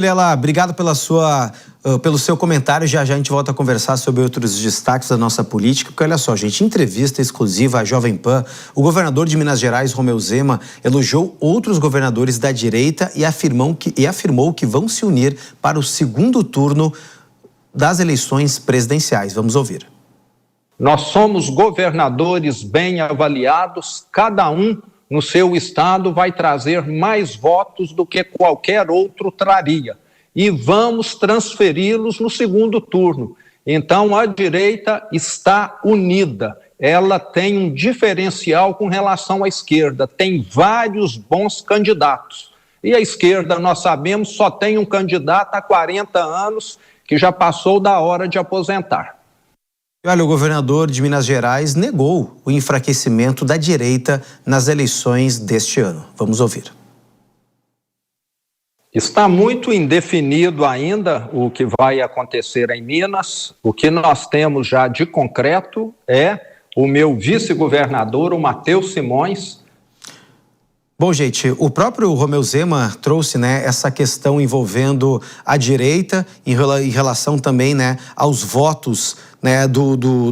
Lela, obrigado pelo seu comentário. Já a gente volta a conversar sobre outros destaques da nossa política, porque olha só, gente, em entrevista exclusiva à Jovem Pan, o governador de Minas Gerais, Romeu Zema, elogiou outros governadores da direita e afirmou que vão se unir para o segundo turno das eleições presidenciais. Vamos ouvir. Nós somos governadores bem avaliados, cada um no seu estado vai trazer mais votos do que qualquer outro traria. E vamos transferi-los no segundo turno. Então, a direita está unida. Ela tem um diferencial com relação à esquerda. Tem vários bons candidatos. E a esquerda, nós sabemos, só tem um candidato há 40 anos que já passou da hora de aposentar. Olha, o governador de Minas Gerais negou o enfraquecimento da direita nas eleições deste ano. Vamos ouvir. Está muito indefinido ainda o que vai acontecer em Minas. O que nós temos já de concreto é o meu vice-governador, o Matheus Simões. Bom, gente, o próprio Romeu Zema trouxe, essa questão envolvendo a direita em relação também, aos votos,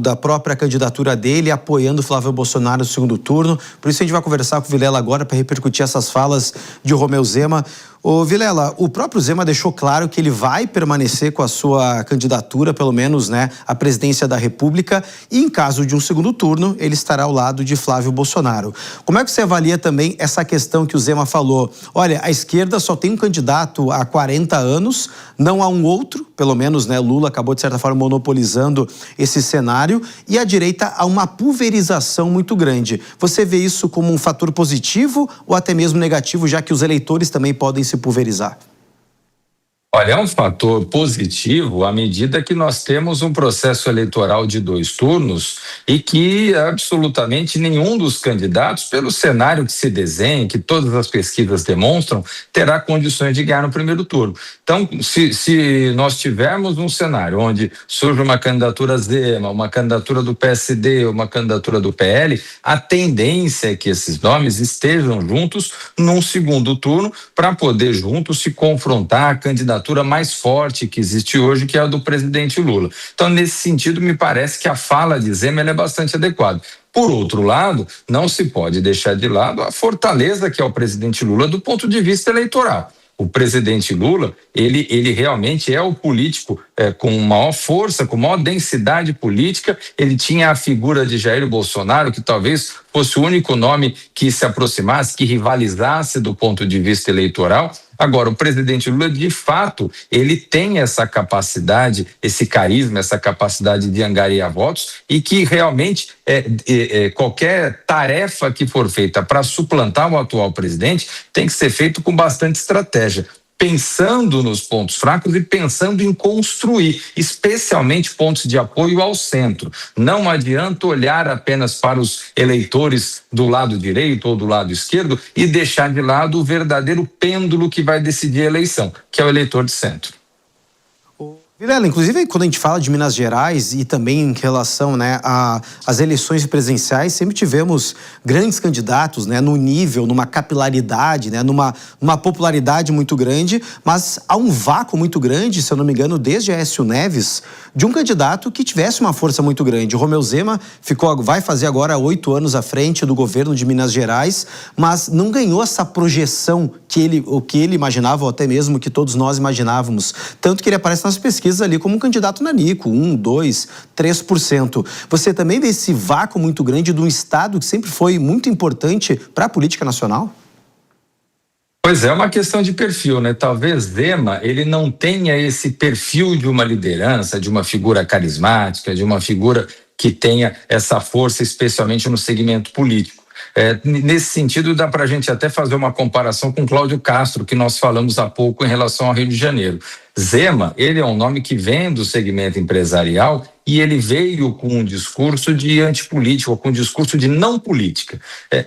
da própria candidatura dele, apoiando Flávio Bolsonaro no segundo turno. Por isso a gente vai conversar com o Vilela agora para repercutir essas falas de Romeu Zema. Ô Vilela, o próprio Zema deixou claro que ele vai permanecer com a sua candidatura, pelo menos, à presidência da República, e em caso de um segundo turno, ele estará ao lado de Flávio Bolsonaro. Como é que você avalia também essa questão que o Zema falou? Olha, a esquerda só tem um candidato há 40 anos, não há um outro, pelo menos, Lula acabou, de certa forma, monopolizando esse cenário, e a direita há uma pulverização muito grande. Você vê isso como um fator positivo ou até mesmo negativo, já que os eleitores também podem se pulverizar? Olha, é um fator positivo à medida que nós temos um processo eleitoral de 2 turnos e que absolutamente nenhum dos candidatos, pelo cenário que se desenha, que todas as pesquisas demonstram, terá condições de ganhar no primeiro turno. Então, se nós tivermos um cenário onde surge uma candidatura Zema, uma candidatura do PSD, uma candidatura do PL, a tendência é que esses nomes estejam juntos num segundo turno para poder juntos se confrontar a candidatura mais forte que existe hoje, que é a do presidente Lula. Então, nesse sentido, me parece que a fala de Zema é bastante adequada. Por outro lado, não se pode deixar de lado a fortaleza que é o presidente Lula do ponto de vista eleitoral. O presidente Lula, ele realmente é o político com maior força, com maior densidade política. Ele tinha a figura de Jair Bolsonaro, que talvez fosse o único nome que se aproximasse, que rivalizasse do ponto de vista eleitoral. Agora, o presidente Lula, de fato, ele tem essa capacidade, esse carisma, essa capacidade de angariar votos e que realmente qualquer tarefa que for feita para suplantar o atual presidente tem que ser feito com bastante estratégia, pensando nos pontos fracos e pensando em construir, especialmente pontos de apoio ao centro. Não adianta olhar apenas para os eleitores do lado direito ou do lado esquerdo e deixar de lado o verdadeiro pêndulo que vai decidir a eleição, que é o eleitor de centro. Vilela, inclusive quando a gente fala de Minas Gerais e também em relação às eleições presidenciais, sempre tivemos grandes candidatos no nível, numa capilaridade, numa popularidade muito grande, mas há um vácuo muito grande, se eu não me engano, desde Aécio Neves, de um candidato que tivesse uma força muito grande. O Romeu Zema vai fazer agora 8 anos à frente do governo de Minas Gerais, mas não ganhou essa projeção que ele imaginava, ou até mesmo que todos nós imaginávamos. Tanto que ele aparece nas pesquisas ali como um candidato nanico, 1, 2, 3%. Você também vê esse vácuo muito grande de um estado que sempre foi muito importante para a política nacional? Pois é, uma questão de perfil, Talvez Zema, ele não tenha esse perfil de uma liderança, de uma figura carismática, de uma figura que tenha essa força, especialmente no segmento político. Nesse sentido, dá para a gente até fazer uma comparação com Cláudio Castro, que nós falamos há pouco em relação ao Rio de Janeiro. Zema, ele é um nome que vem do segmento empresarial e ele veio com um discurso de antipolítica, com um discurso de não política.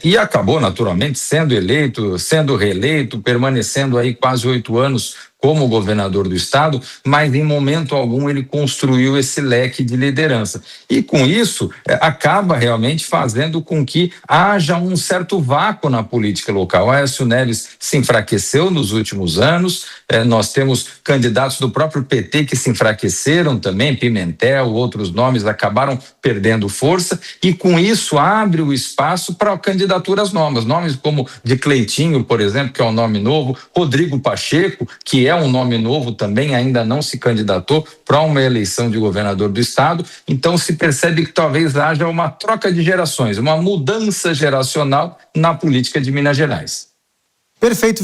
E acabou, naturalmente, sendo eleito, sendo reeleito, permanecendo aí quase 8 anos como governador do estado, mas em momento algum ele construiu esse leque de liderança. E com isso, acaba realmente fazendo com que haja um certo vácuo na política local. O Aécio Neves se enfraqueceu nos últimos anos, nós temos candidatos do próprio PT que se enfraqueceram também, Pimentel, outros nomes acabaram perdendo força, e com isso abre o espaço para candidaturas novas, nomes como de Cleitinho, por exemplo, que é um nome novo, Rodrigo Pacheco, que é um nome novo também, ainda não se candidatou para uma eleição de governador do estado. Então se percebe que talvez haja uma troca de gerações, uma mudança geracional na política de Minas Gerais. Perfeito.